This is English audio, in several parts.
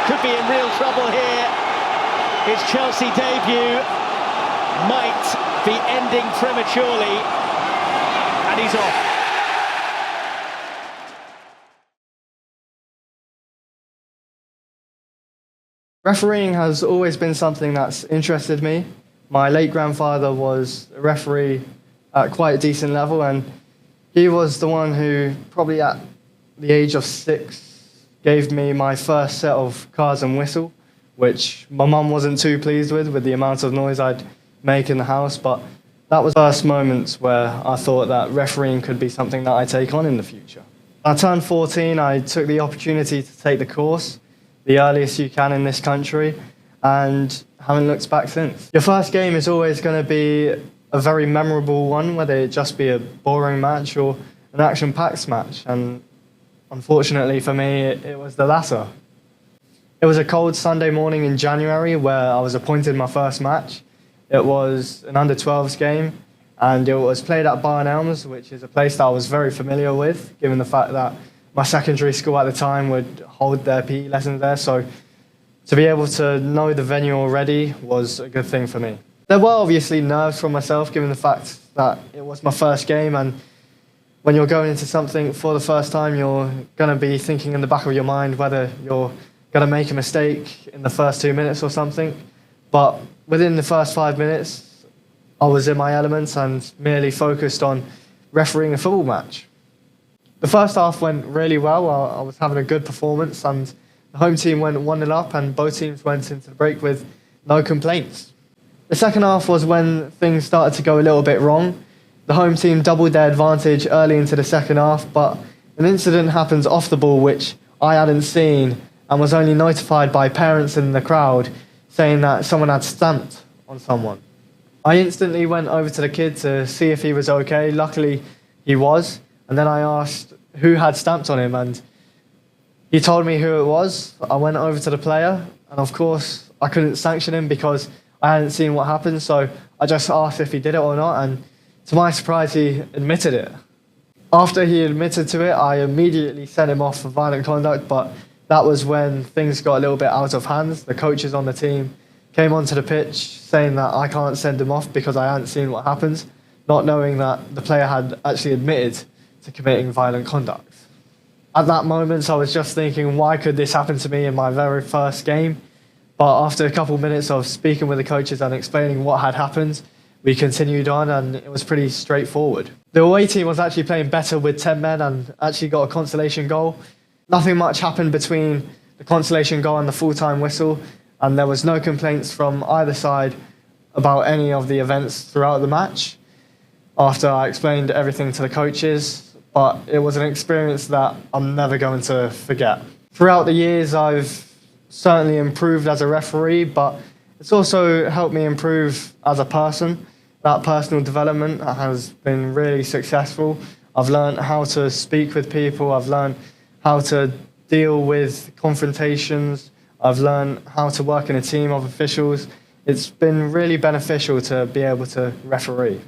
could be in real trouble here. His Chelsea debut might be ending prematurely, and he's off. Refereeing has always been something that's interested me. My late grandfather was a referee at quite a decent level, and he was the one who, probably at the age of 6, gave me my first set of cards and whistle, which my mum wasn't too pleased with the amount of noise I'd make in the house, but that was the first moments where I thought that refereeing could be something that I'd take on in the future. I turned 14, I took the opportunity to take the course, the earliest you can in this country, and haven't looked back since. Your first game is always going to be a very memorable one, whether it just be a boring match or an action-packed match, and unfortunately for me, it was the latter. It was a cold Sunday morning in January where I was appointed my first match. It was an under-12s game, and it was played at Barn Elms, which is a place that I was very familiar with, given the fact that my secondary school at the time would hold their PE lessons there, so to be able to know the venue already was a good thing for me. There were obviously nerves from myself, given the fact that it was my first game, and when you're going into something for the first time, you're going to be thinking in the back of your mind whether you're going to make a mistake in the first 2 minutes or something. But within the first 5 minutes, I was in my element and merely focused on refereeing a football match. The first half went really well. I was having a good performance, and the home team went 1-0 up, and both teams went into the break with no complaints. The second half was when things started to go a little bit wrong. The home team doubled their advantage early into the second half, but an incident happens off the ball which I hadn't seen and was only notified by parents in the crowd saying that someone had stamped on someone. I instantly went over to the kid to see if he was okay. Luckily, he was. And then I asked who had stamped on him, and he told me who it was. I went over to the player, and of course, I couldn't sanction him because I hadn't seen what happened, so I just asked if he did it or not, and to my surprise, he admitted it. After he admitted to it, I immediately sent him off for violent conduct, but that was when things got a little bit out of hand. The coaches on the team came onto the pitch saying that I can't send him off because I hadn't seen what happened, not knowing that the player had actually admitted to committing violent conduct. At that moment, I was just thinking, why could this happen to me in my very first game? But after a couple of minutes of speaking with the coaches and explaining what had happened, we continued on, and it was pretty straightforward. The away team was actually playing better with 10 men and actually got a consolation goal. Nothing much happened between the consolation goal and the full-time whistle, and there was no complaints from either side about any of the events throughout the match after I explained everything to the coaches. But it was an experience that I'm never going to forget. Throughout the years, I've certainly improved as a referee, but it's also helped me improve as a person. That personal development has been really successful. I've learned how to speak with people. I've learned how to deal with confrontations. I've learned how to work in a team of officials. It's been really beneficial to be able to referee.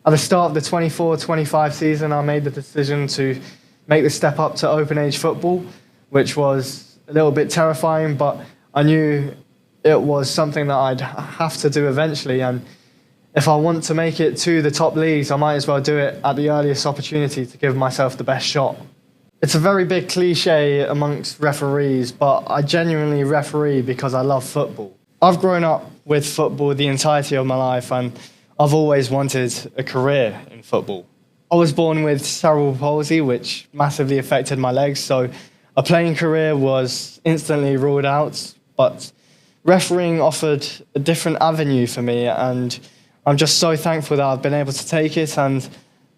At the start of the 24-25 season, I made the decision to make the step up to open age football, which was a little bit terrifying, but I knew it was something that I'd have to do eventually, and if I want to make it to the top leagues, I might as well do it at the earliest opportunity to give myself the best shot. It's a very big cliche amongst referees, but I genuinely referee because I love football. I've grown up with football the entirety of my life, and I've always wanted a career in football. I was born with cerebral palsy, which massively affected my legs, so a playing career was instantly ruled out, but refereeing offered a different avenue for me, and I'm just so thankful that I've been able to take it and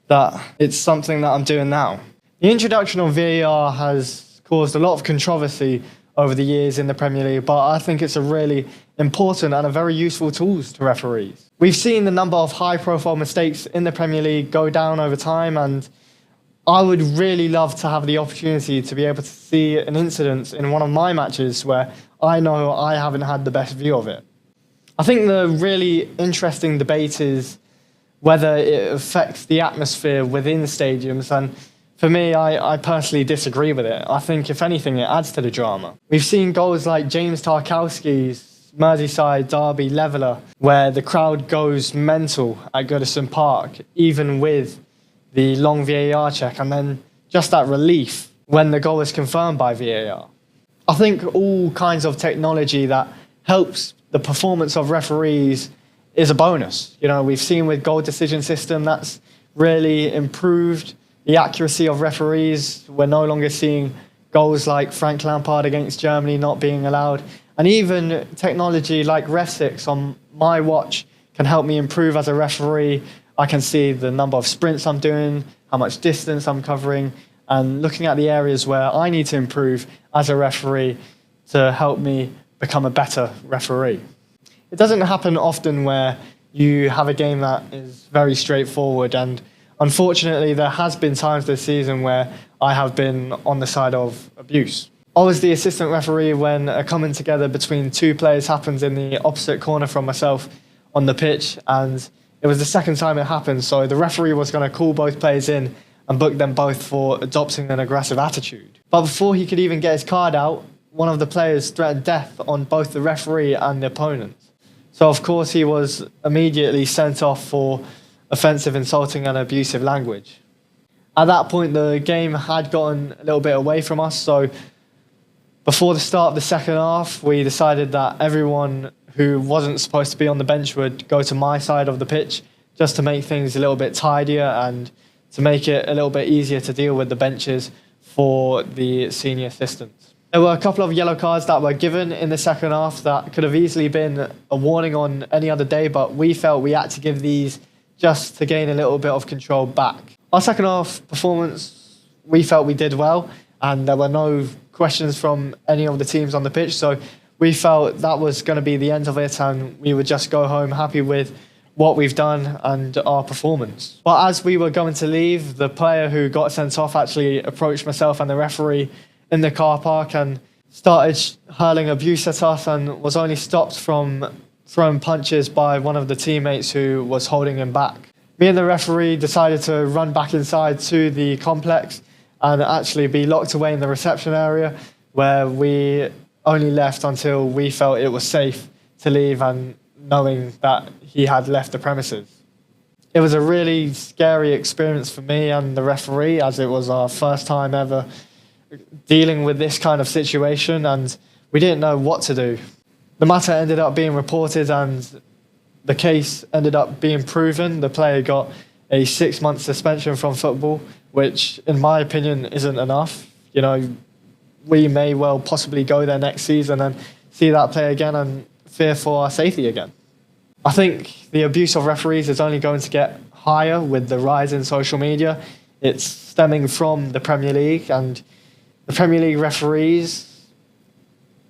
that it's something that I'm doing now. The introduction of VAR has caused a lot of controversy over the years in the Premier League, but I think it's a really important and a very useful tool to referees. We've seen the number of high-profile mistakes in the Premier League go down over time, and I would really love to have the opportunity to be able to see an incident in one of my matches where I know I haven't had the best view of it. I think the really interesting debate is whether it affects the atmosphere within stadiums, and For me, I personally disagree with it. I think, if anything, it adds to the drama. We've seen goals like James Tarkowski's Merseyside derby leveller, where the crowd goes mental at Goodison Park, even with the long VAR check, and then just that relief when the goal is confirmed by VAR. I think all kinds of technology that helps the performance of referees is a bonus. You know, we've seen with goal decision system that's really improved the accuracy of referees. We're no longer seeing goals like Frank Lampard against Germany not being allowed. And even technology like Ref6 on my watch can help me improve as a referee. I can see the number of sprints I'm doing, how much distance I'm covering, and looking at the areas where I need to improve as a referee to help me become a better referee. It doesn't happen often where you have a game that is very straightforward, and unfortunately there has been times this season where I have been on the side of abuse. I was the assistant referee when a coming together between two players happens in the opposite corner from myself on the pitch, and it was the second time it happened, so the referee was going to call both players in and book them both for adopting an aggressive attitude. But before he could even get his card out, one of the players threatened death on both the referee and the opponent. So of course he was immediately sent off for offensive, insulting and abusive language. At that point the game had gotten a little bit away from us, so before the start of the second half we decided that everyone who wasn't supposed to be on the bench would go to my side of the pitch, just to make things a little bit tidier and to make it a little bit easier to deal with the benches for the senior assistants. There were a couple of yellow cards that were given in the second half that could have easily been a warning on any other day, but we felt we had to give these just to gain a little bit of control back. Our second half performance, we felt we did well, and there were no questions from any of the teams on the pitch, so we felt that was going to be the end of it, and we would just go home happy with what we've done and our performance. But as we were going to leave, the player who got sent off actually approached myself and the referee in the car park and started hurling abuse at us, and was only stopped from throwing punches by one of the teammates who was holding him back. Me and the referee decided to run back inside to the complex and actually be locked away in the reception area, where we only left until we felt it was safe to leave, and knowing that he had left the premises. It was a really scary experience for me and the referee, as it was our first time ever dealing with this kind of situation, and we didn't know what to do. The matter ended up being reported and the case ended up being proven. The player got a 6-month suspension from football, which in my opinion isn't enough. You know, we may well possibly go there next season and see that player again and fear for our safety again. I think the abuse of referees is only going to get higher with the rise in social media. It's stemming from the Premier League, and the Premier League referees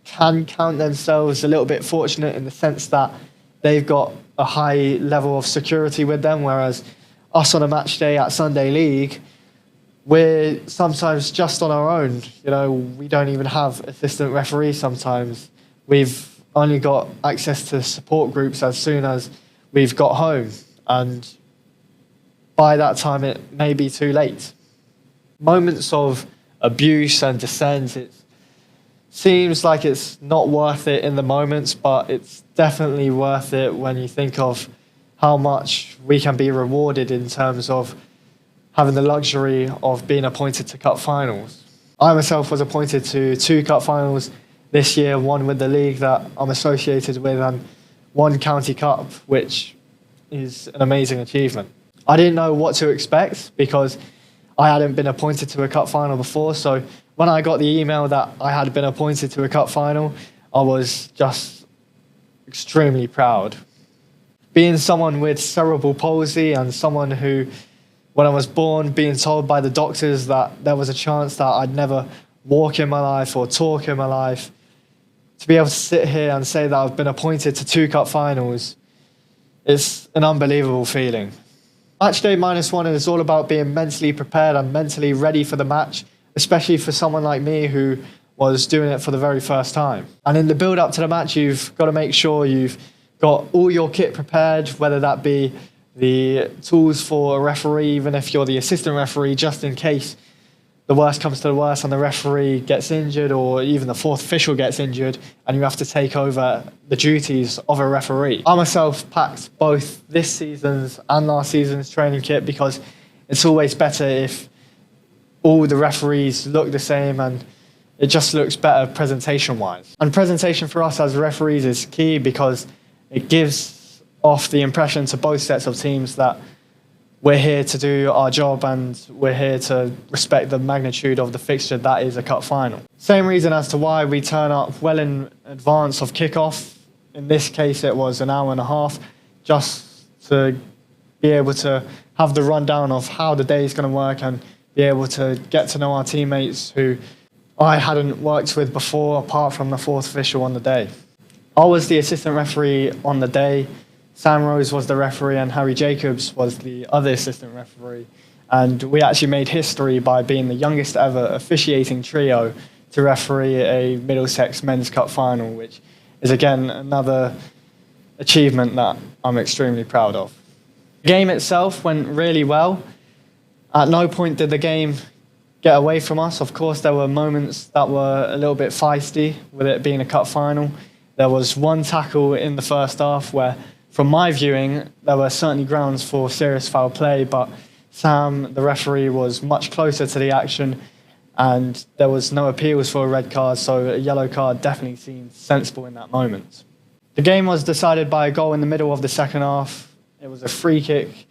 can count themselves a little bit fortunate in the sense that they've got a high level of security with them, whereas us on a match day at Sunday League, we're sometimes just on our own. You know, we don't even have assistant referees sometimes. We've only got access to support groups as soon as we've got home, and by that time it may be too late. Moments of abuse and dissent, it seems like it's not worth it in the moments, but it's definitely worth it when you think of how much we can be rewarded in terms of having the luxury of being appointed to cup finals. I myself was appointed to 2 cup finals this year, one with the league that I'm associated with and 1 county cup, which is an amazing achievement. I didn't know what to expect because I hadn't been appointed to a cup final before, so when I got the email that I had been appointed to a cup final, I was just extremely proud. Being someone with cerebral palsy and someone who, when I was born, being told by the doctors that there was a chance that I'd never walk in my life or talk in my life, to be able to sit here and say that I've been appointed to 2 cup finals, it's an unbelievable feeling. Matchday -1 is all about being mentally prepared and mentally ready for the match, especially for someone like me who was doing it for the very first time. And in the build-up to the match, you've got to make sure you've got all your kit prepared, whether that be the tools for a referee, even if you're the assistant referee, just in case the worst comes to the worst and the referee gets injured, or even the fourth official gets injured, and you have to take over the duties of a referee. I myself packed both this season's and last season's training kit because it's always better if all the referees look the same and it just looks better presentation-wise. And presentation for us as referees is key because it gives off the impression to both sets of teams that we're here to do our job and we're here to respect the magnitude of the fixture that is a cup final. Same reason as to why we turn up well in advance of kickoff. In this case, it was an hour and a half, just to be able to have the rundown of how the day is going to work and be able to get to know our teammates who I hadn't worked with before, apart from the fourth official on the day. I was the assistant referee on the day. Sam Rose was the referee and Harry Jacobs was the other assistant referee. And we actually made history by being the youngest ever officiating trio to referee a Middlesex Men's Cup final, which is again another achievement that I'm extremely proud of. The game itself went really well. At no point did the game get away from us. Of course, there were moments that were a little bit feisty with it being a cup final. There was one tackle in the first half where, from my viewing, there were certainly grounds for serious foul play, but Sam, the referee, was much closer to the action and there was no appeals for a red card, so a yellow card definitely seemed sensible in that moment. The game was decided by a goal in the middle of the second half. It was a free kick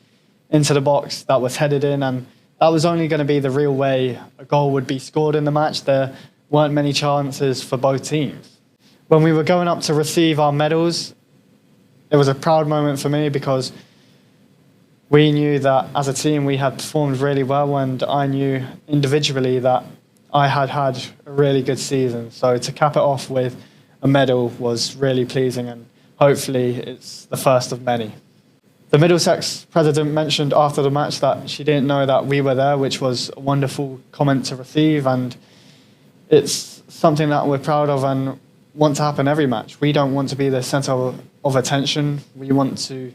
into the box that was headed in, and that was only going to be the real way a goal would be scored in the match. There weren't many chances for both teams. When we were going up to receive our medals, it was a proud moment for me because we knew that as a team we had performed really well, and I knew individually that I had had a really good season. So to cap it off with a medal was really pleasing, and hopefully it's the first of many. The Middlesex president mentioned after the match that she didn't know that we were there, which was a wonderful comment to receive, and it's something that we're proud of and want to happen every match. We don't want to be the centre of attention. We want to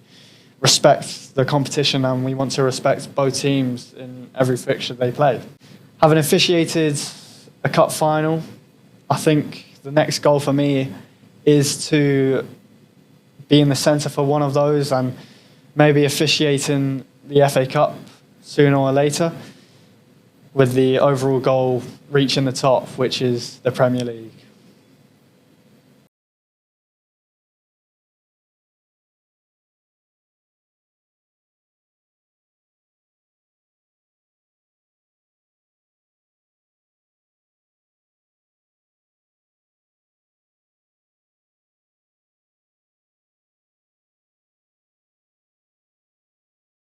respect the competition and we want to respect both teams in every fixture they play. Having officiated a cup final, I think the next goal for me is to be in the centre for one of those and maybe officiating the FA Cup sooner or later, with the overall goal reaching the top, which is the Premier League.